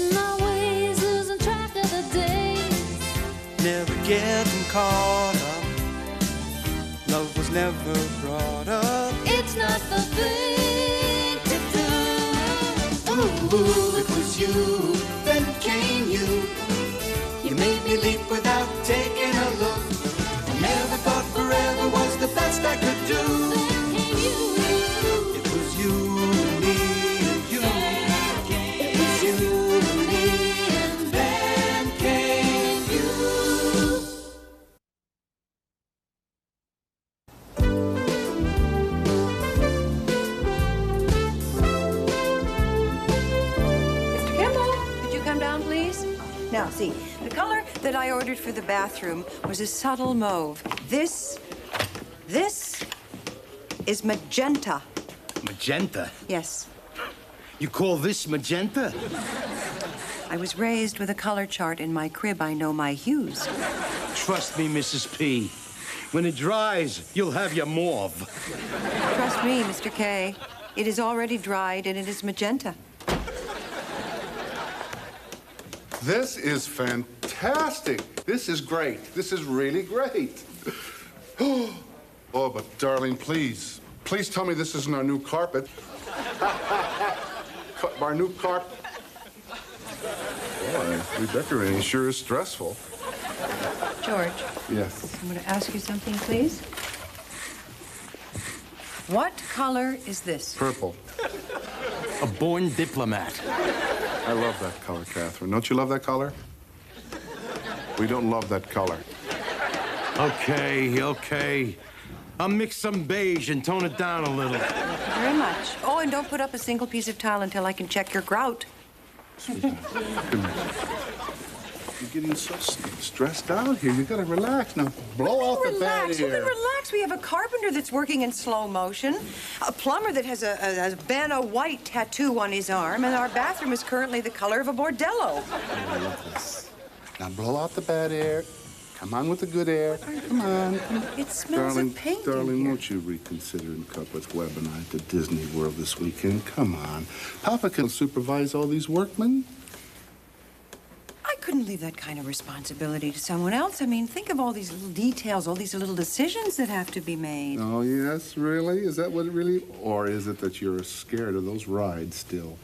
forgetting our ways, losing track of the days. Never getting caught up. Love was never brought up. It's not the thing to do. Ooh, it was you, then came you. You made me leap without taking a look. Never thought forever was the best I could do. Then came you. It was you and me and you. It was you and me and then came you. Mr. Kimball, could you come down, please? Now, see, the color that I ordered for the bathroom was a subtle mauve. This is magenta. Magenta? Yes. You call this magenta? I was raised with a color chart in my crib. I know my hues. Trust me, Mrs. P. When it dries, you'll have your mauve. Trust me, Mr. K. It is already dried, and it is magenta. This is fantastic. This is great. This is really great. Oh, but darling, please tell me this isn't our new carpet. Our new carpet. Boy, redecorating sure is stressful. George. Yes. I'm going to ask you something, please. What color is this? Purple. A born diplomat. I love that color, Catherine. Don't you love that color? We don't love that color. Okay. I'll mix some beige and tone it down a little. Thank you very much. Oh, and don't put up a single piece of tile until I can check your grout. You're getting so stressed out here. You gotta relax now. Blow out the bad You can air. relax. We have a carpenter that's working in slow motion, a plumber that has a Vanna White tattoo on his arm, and our bathroom is currently the color of a bordello. I love this. Now blow out the bad air. Come on with the good air. Come on. It smells of paint in Darling, here. won't you reconsider and come with Webb and I to Disney World this weekend? Come on. Papa can supervise all these workmen. I couldn't leave that kind of responsibility to someone else. I mean, think of all these little details, all these little decisions that have to be made. Oh, yes? Really? Is that what it really... Or is it that you're scared of those rides still?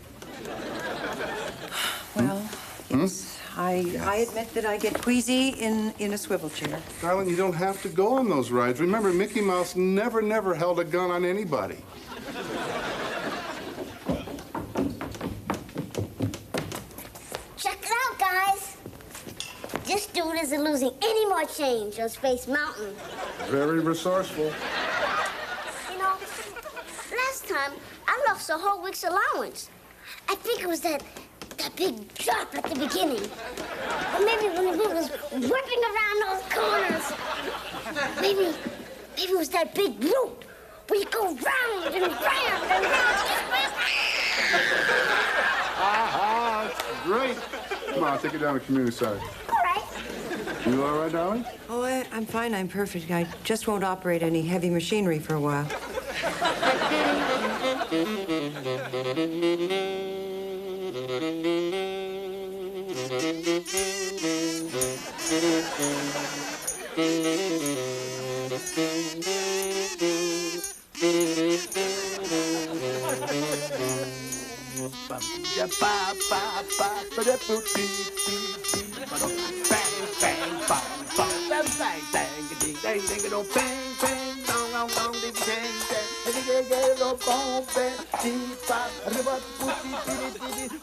Well, yes. I admit that I get queasy in a swivel chair. Darling, you don't have to go on those rides. Remember, Mickey Mouse never held a gun on anybody. Check it out, guys. This dude isn't losing any more change on Space Mountain. Very resourceful. You know, last time I lost a whole week's allowance. I think it was that big drop at the beginning. Or maybe when the wind was whipping around those corners. Maybe it was that big loop where you go round and round and round. Great. Come on, I'll take it down to the community side. All right. You all right, darling? Oh, I'm fine. I'm perfect. I just won't operate any heavy machinery for a while.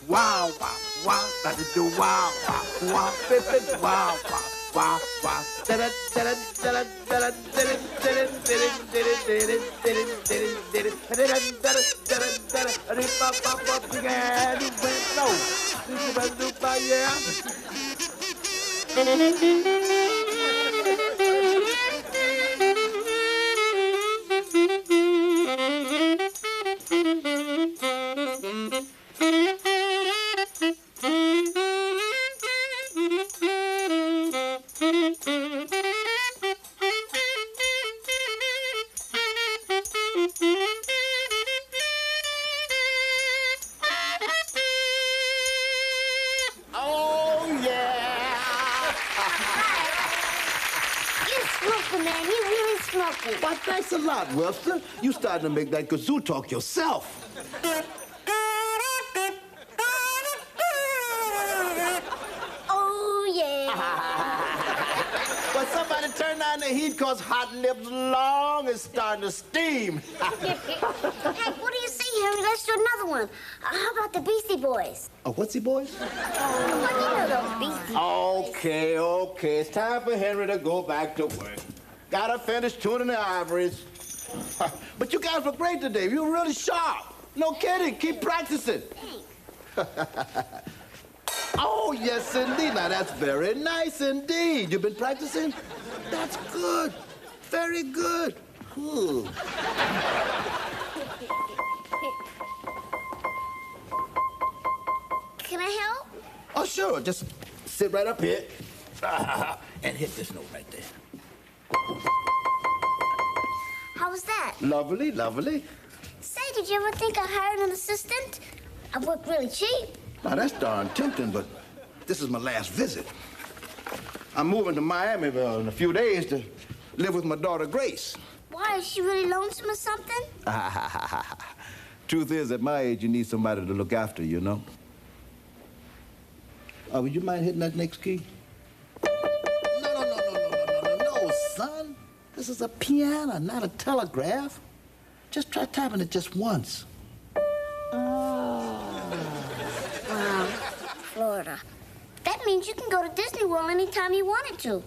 Wow, wow, wow, that's do wow, wow, wow, wow, wow, wow, man, you really smoking. Why, thanks a lot, Webster. You starting to make that kazoo talk yourself. Oh, yeah. But somebody turn down the heat because hot lips long is starting to steam. Hey, what do you say, Henry? Let's do another one. How about the Beastie Boys? Oh, what's he, boys? Well, you know those Beastie Boys. Okay. It's time for Henry to go back to work. Gotta finish tuning the ivories. But you guys were great today. You were really sharp. No kidding. Keep practicing. Oh, yes, indeed. Now, that's very nice indeed. You've been practicing? That's good. Very good. Ooh. Can I help? Oh, sure. Just sit right up here and hit this note right there. How was that? Lovely, lovely. Say, did you ever think of hiring an assistant? I work really cheap. Now, that's darn tempting, but this is my last visit. I'm moving to Miami in a few days to live with my daughter, Grace. Why, is she really lonesome or something? Truth is, at my age, you need somebody to look after you, know? Would you mind hitting that next key? No, son. This is a piano, not a telegraph. Just try tapping it just once. Wow, Florida. That means you can go to Disney World anytime you wanted to.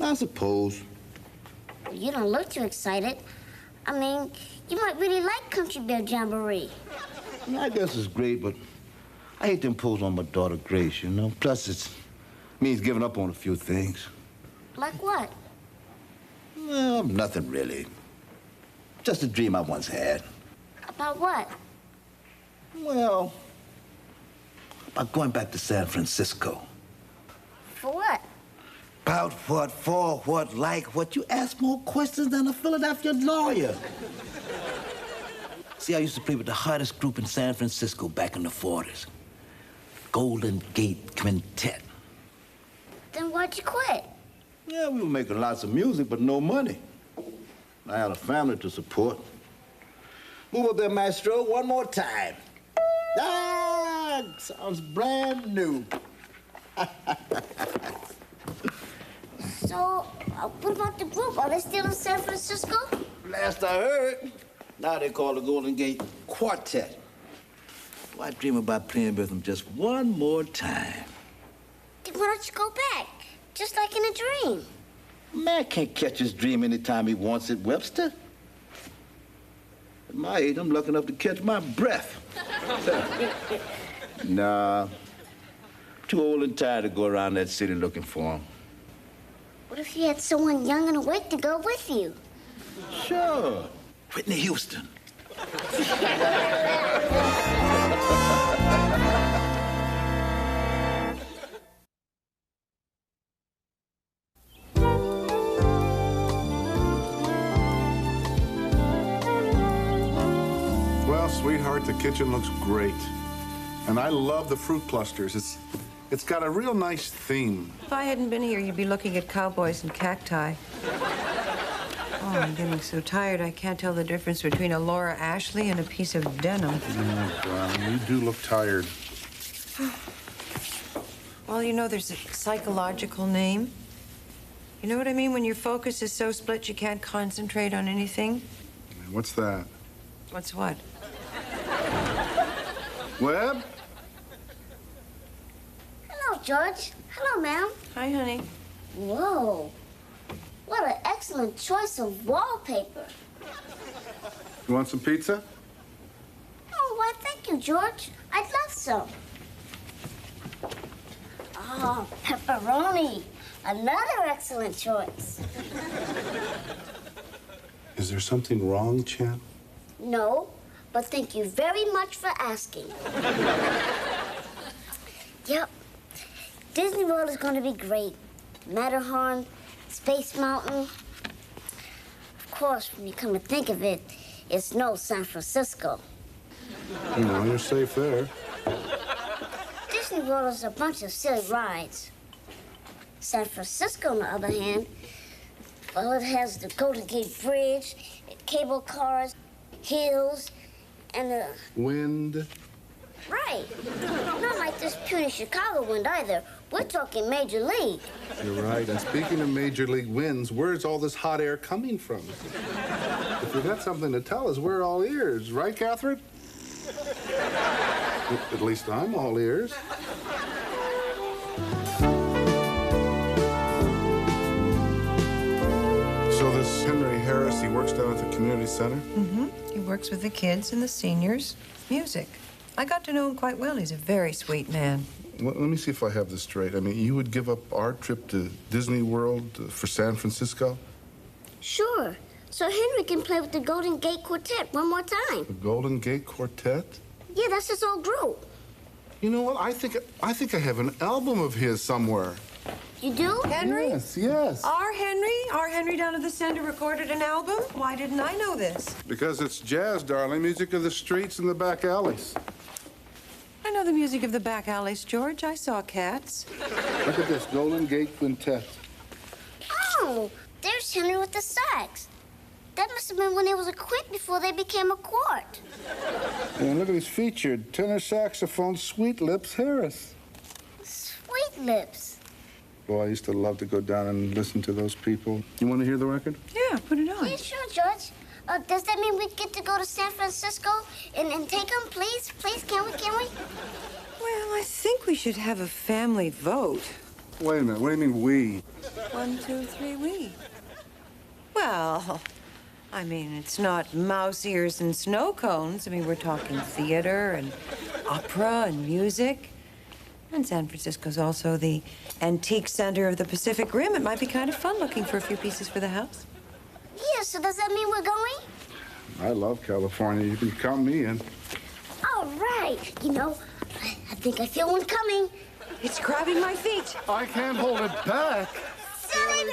I suppose. You don't look too excited. I mean, you might really like Country Bear Jamboree. I guess it's great, but I hate to impose on my daughter, Grace, you know? Plus, it means giving up on a few things. Like what? Well, nothing really. Just a dream I once had. About what? Well, about going back to San Francisco. For what? About what, for what, like what? You ask more questions than a Philadelphia lawyer. See, I used to play with the hottest group in San Francisco back in the 40s. Golden Gate Quintet. Then why'd you quit? Yeah, we were making lots of music, but no money. I had a family to support. Move up there, maestro, one more time. Ah, sounds brand new. So, what about the group? Are they still in San Francisco? Last I heard, now they call the Golden Gate Quartet. Well, I dream about playing with them just one more time. Then why don't you go back? Just like in a dream. Man can't catch his dream anytime he wants it, Webster. At my age, I'm lucky enough to catch my breath. Nah, too old and tired to go around that city looking for him. What if you had someone young and awake to go with you? Sure, Whitney Houston. Well, sweetheart, the kitchen looks great. And I love the fruit clusters. It's got a real nice theme. If I hadn't been here, you'd be looking at cowboys and cacti. Oh, I'm getting so tired I can't tell the difference between a Laura Ashley and a piece of denim. Oh, darling, you do look tired. Well, you know, there's a psychological name. You know what I mean? When your focus is so split you can't concentrate on anything. What's that? What's what? Webb? Hello, George. Hello, ma'am. Hi, honey. Whoa. What an excellent choice of wallpaper. You want some pizza? Oh, why, thank you, George. I'd love some. Oh, pepperoni. Another excellent choice. Is there something wrong, champ? No, but thank you very much for asking. Yep. Disney World is going to be great. Matterhorn, Space Mountain. Of course, when you come to think of it, it's no San Francisco. No, you're safe there. Disney World is a bunch of silly rides. San Francisco, on the other hand, Well, it has the Golden Gate Bridge, cable cars, hills, and the... Wind. Right. Not like this puny Chicago wind either. We're talking Major League. You're right. And speaking of Major League winds, where's all this hot air coming from? If you've got something to tell us, we're all ears. Right, Catherine? At least I'm all ears. So this Henry Harris, he works down at the community center? Mm-hmm. He works with the kids and the seniors. Music. I got to know him quite well. He's a very sweet man. Well, let me see if I have this straight. I mean, you would give up our trip to Disney World for San Francisco? Sure. So Henry can play with the Golden Gate Quartet one more time. The Golden Gate Quartet? Yeah, that's his old group. You know what? I think I have an album of his somewhere. You do? Henry? Yes, yes. Our Henry down at the center recorded an album? Why didn't I know this? Because it's jazz, darling. Music of the streets and the back alleys. I know the music of the back alleys, George. I saw Cats. Look at this, Golden Gate Quintet. Oh, there's Henry with the sax. That must have been when he was a quint before they became a quart. And look at his featured tenor saxophone, Sweet Lips Harris. Sweet Lips. Boy, I used to love to go down and listen to those people. You want to hear the record? Yeah, put it on. Yeah, sure, George. Does that mean we get to go to San Francisco and take him, please? Please, can we? Well, I think we should have a family vote. Wait a minute, what do you mean we? 1, 2, 3, we. Well, I mean, it's not mouse ears and snow cones. I mean, we're talking theater and opera and music. And San Francisco's also the antique center of the Pacific Rim. It might be kind of fun looking for a few pieces for the house. Yeah, so does that mean we're going? I love California. You can count me in. All right. You know, I think I feel one coming. It's grabbing my feet. I can't hold it back. Silly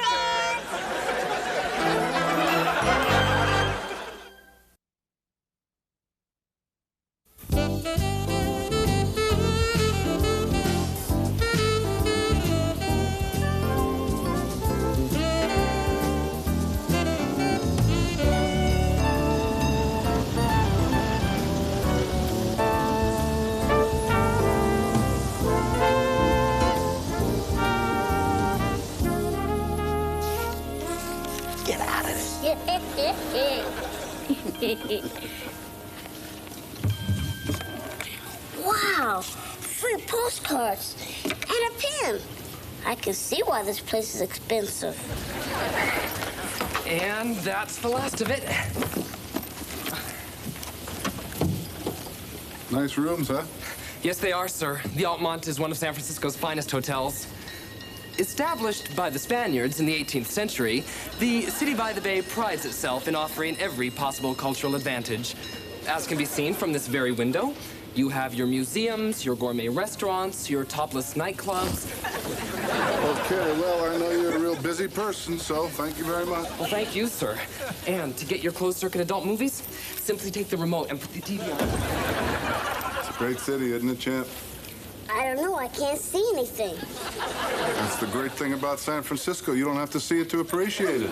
Get out of there. Wow, free postcards and a pen. I can see why this place is expensive. And that's the last of it. Nice rooms, huh? Yes, they are, sir. The Altamont is one of San Francisco's finest hotels. Established by the Spaniards in the 18th century, the city by the bay prides itself in offering every possible cultural advantage. As can be seen from this very window, you have your museums, your gourmet restaurants, your topless nightclubs. Okay, well, I know you're a real busy person, so thank you very much. Well, thank you, sir. And to get your closed-circuit adult movies, simply take the remote and put the TV on. It's a great city, isn't it, champ? I don't know, I can't see anything. That's the great thing about San Francisco. You don't have to see it to appreciate it.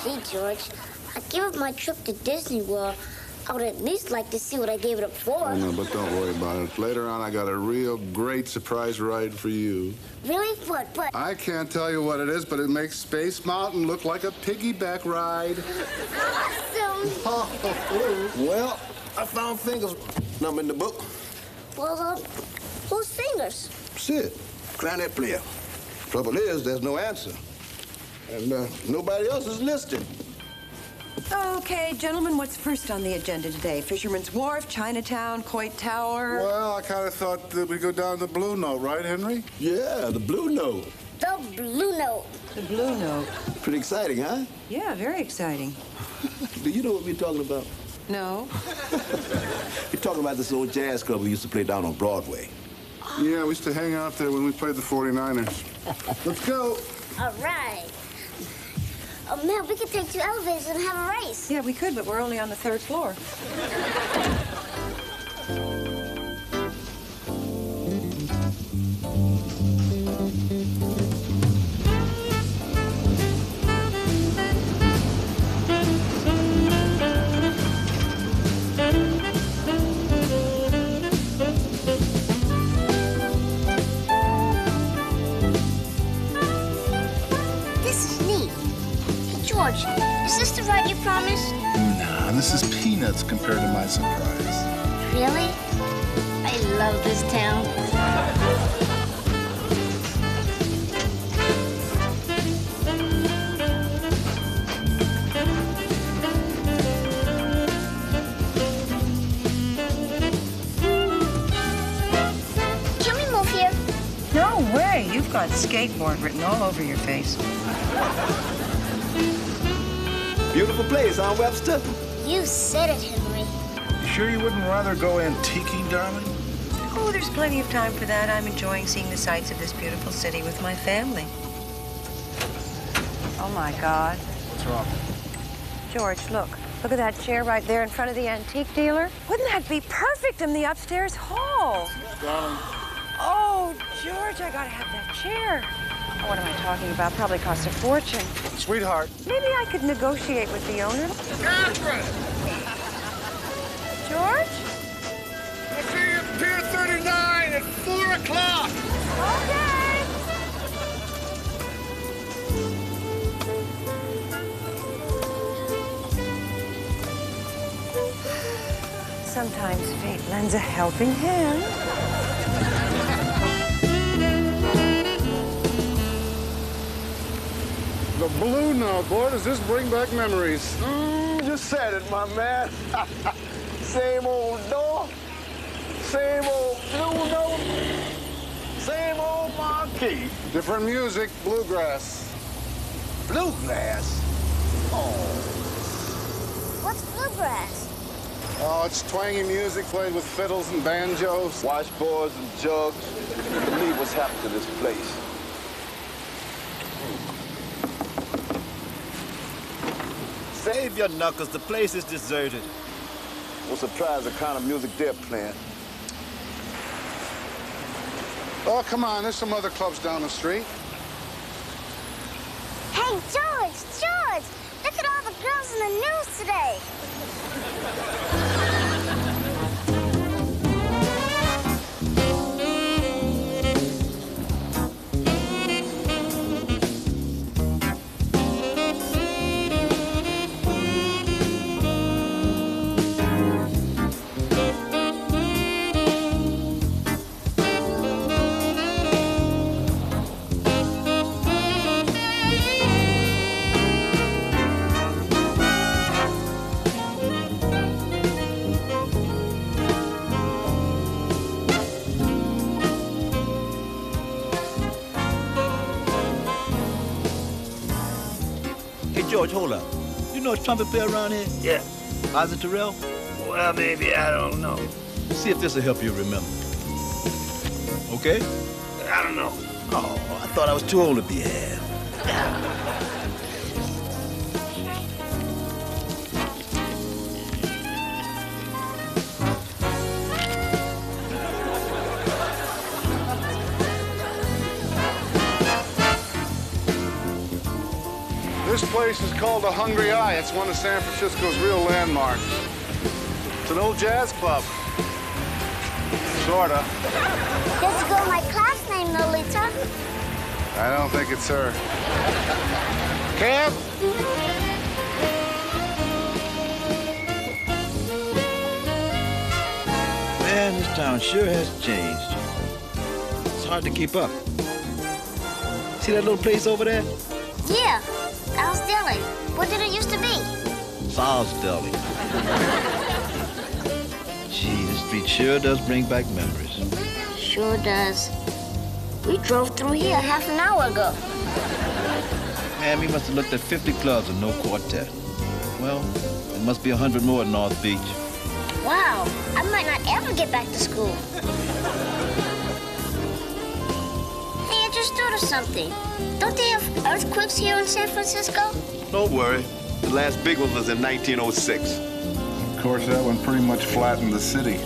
Gee, George, I'd give up my trip to Disney World. I would at least like to see what I gave it up for. I know, but don't worry about it. Later on, I got a real great surprise ride for you. Really? What? I can't tell you what it is, but it makes Space Mountain look like a piggyback ride. Awesome. Well, I found Finger's number in the book. Well, who's Fingers? Sid, clarinet player. Trouble is, there's no answer. And nobody else is listed. Okay, gentlemen, what's first on the agenda today? Fisherman's Wharf, Chinatown, Coit Tower? Well, I kind of thought that we'd go down the Blue Note, right, Henry? Yeah, the Blue Note. The Blue Note. The Blue Note. Pretty exciting, huh? Yeah, very exciting. Do you know what we're talking about? No? We're talking about this old jazz club we used to play down on Broadway. Yeah, we used to hang out there when we played the 49ers. Let's go. All right. Oh, man, we could take 2 elevators and have a race. Yeah, we could, but we're only on the 3rd floor. this is peanuts compared to my surprise. Really? I love this town. Can we move here? No way. You've got skateboard written all over your face. Beautiful place, huh, Webster? You said it, Henry. You sure you wouldn't rather go antiquing, darling? Oh, there's plenty of time for that. I'm enjoying seeing the sights of this beautiful city with my family. Oh, my God. What's wrong? George, look. Look at that chair right there in front of the antique dealer. Wouldn't that be perfect in the upstairs hall? Darling. Oh, George, I gotta have that chair. Oh, what am I talking about? Probably costs a fortune. Sweetheart. Maybe I could negotiate with the owner. Catherine! George? I'll see you at Pier 39 at 4 o'clock. Okay. Sometimes fate lends a helping hand. The blue note, boy, does this bring back memories? Just said it, my man. Same old door, same old blue note, same old marquee. Different music, bluegrass. Bluegrass? Oh. What's bluegrass? Oh, it's twangy music played with fiddles and banjos. Washboards and jugs. Believe what's happened to this place. Save your knuckles. The place is deserted. No surprise the kind of music they're playing. Oh, come on, there's some other clubs down the street. Hey, George! Look at all the girls in the news today. George, hold up. You know a trumpet player around here? Yeah. Ozzy Terrell? Well, maybe, I don't know. See if this will help you remember. Okay? I don't know. Oh, I thought I was too old to be here. This place is called the Hungry Eye. It's one of San Francisco's real landmarks. It's an old jazz club. Sorta. There's a girl in my class named Lolita. I don't think it's her. Cab? Man, this town sure has changed. It's hard to keep up. See that little place over there? Yeah, Al's Deli. What did it used to be? Sal's Deli. Gee, this street sure does bring back memories. Sure does. We drove through here half an hour ago. Man, we must have looked at 50 clubs and no quartet. Well, there must be 100 more at North Beach. Wow, I might not ever get back to school. Hey, I just thought of something. Don't they have earthquakes here in San Francisco? Don't worry. The last big one was in 1906. Of course, that one pretty much flattened the city.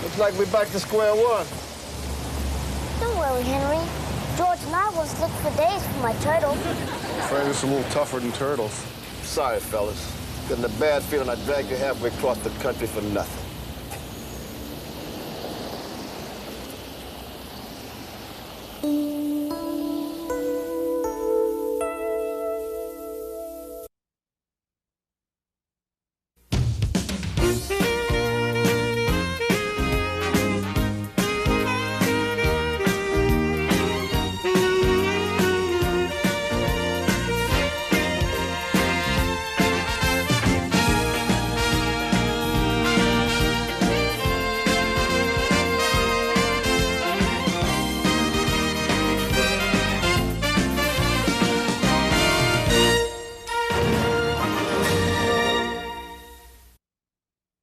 Looks like we're back to square one. Don't worry, Henry. George and I was looking for days for my turtle. Afraid it's a little tougher than turtles. sorry, fellas. Getting a bad feeling I dragged you halfway across the country for nothing.